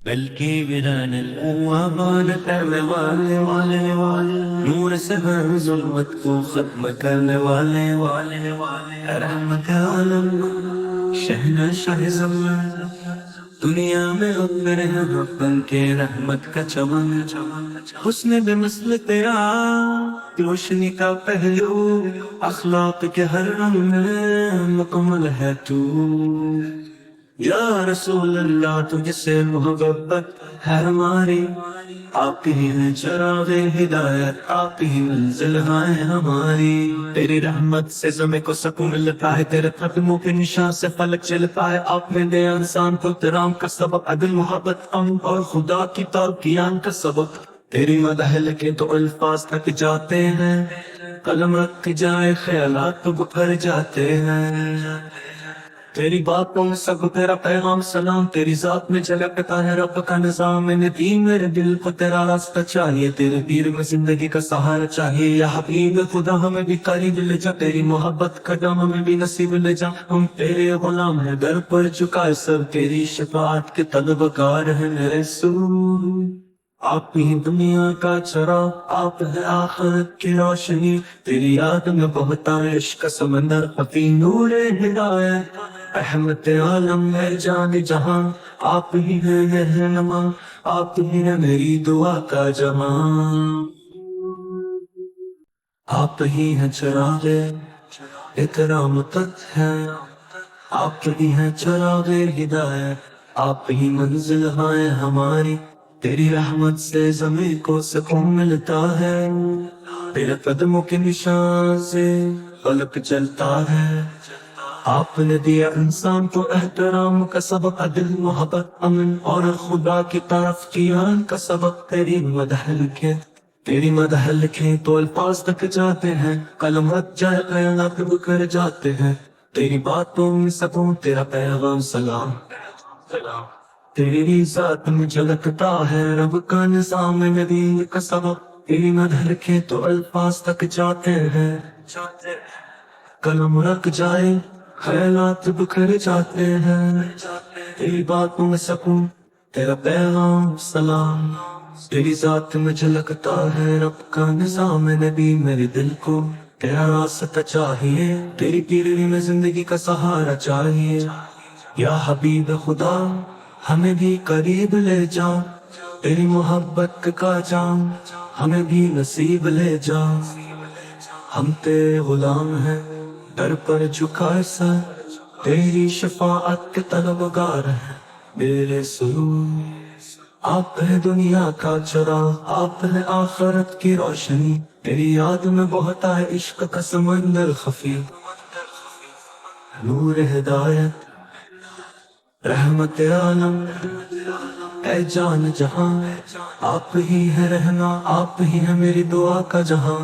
بلکہ ویران القوا غالب کرنے والے نور سے ہر ظلمت کو ختم کرنے والے رحمت عالم شہنشاہ شاہ زمان دنیا میں اتر ہے بن کے رحمت کا چمن حسن بے مثل تیرا روشنی کا پہلو اخلاق کے ہر رنگ میں مکمل ہے تو یا رسول اللہ تجھ سے محبت ہے ہماری آپ ہی ہیں چراغ ہدایت آپ ہی منزل ہے ہماری تیری رحمت سے زمین کو سکون ملتا ہے تیرے قدموں کے نشان سے فلک چلتا ہے آپ نے دیا انسان کو احترام کا سبب عدل محبت امن اور خدا کی توقیان کا سبب تیری مدح لکھے تو الفاظ تک جاتے ہیں قلم رکھ جائے خیالات تو بکھر جاتے ہیں تیری باتوں میں سب تیرا پیغام سلام تیری ذات میں جھلکتا ہے رب کا نظام ندی میرے دل کو تیرا راستہ چاہیے تیرے پیر میں زندگی کا سہارا چاہیے یا حبیب خدا ہمیں بھی قریب لے جا تیری محبت کا جام ہمیں بھی نصیب لے جا ہم تیرے غلام ہیں در پر جھکائے سب تیری شفاعت کے طلبگار ہیں میرے رسول آپ ہی دنیا کا چراغ آپ ہے آخرت کی روشنی تیری یاد میں بہتا ہے عشق کا سمندر خفی نور ہدایت رحمت عالم ہے جان جہاں آپ ہی ہیں رہنما آپ ہی ہیں میری دعا کا جہاں آپ ہی ہیں چراغ اکرام تک ہے آپ ہی ہیں چراغ ہدایت آپ ہی منزل ہے ہماری تیری رحمت سے زمین کو سکون ملتا ہے تیرے قدموں کے نشان سے فلک چلتا ہے آپ نے دیا انسان کو احترام کا سبق عدل محبت امن اور خدا کی طرف قیام کا سبق تیری مدح لکھے تو الفاظ تک جاتے ہیں قلم رکھ جائے خیالات بکھر جاتے ہیں تیری باتوں میں سکون تیرا پیغام سلام تیری ذات میں جھلکتا ہے رب کا نظام نبی کا سبق تیری مدح لکھے تو الفاظ تک جاتے ہیں قلم رکھ جائے خیالات بکھر جاتے ہیں تیری باتوں میں سکون تیرا پیغام سلام تیری ذات میں جھلکتا ہے رب کا نظام نبی میرے دل کو تیرا راستہ چاہیے تیری پیروی میں زندگی کا سہارا چاہیے یا حبیب خدا ہمیں بھی قریب لے جا تیری محبت کا جام ہمیں بھی نصیب لے جا ہم تیرے غلام ہیں در پر جھکائے سر تیری شفاعت کے طلبگار ہیں میرے رسول آپ ہے دنیا کا چراغ آپ ہے آخرت کی روشنی تیری یاد میں بہتا ہے عشق کا سمندر خفی نور ہدایت رحمت عالم اے جان جہاں آپ ہی ہے رہنا آپ ہی ہے میری دعا کا جہاں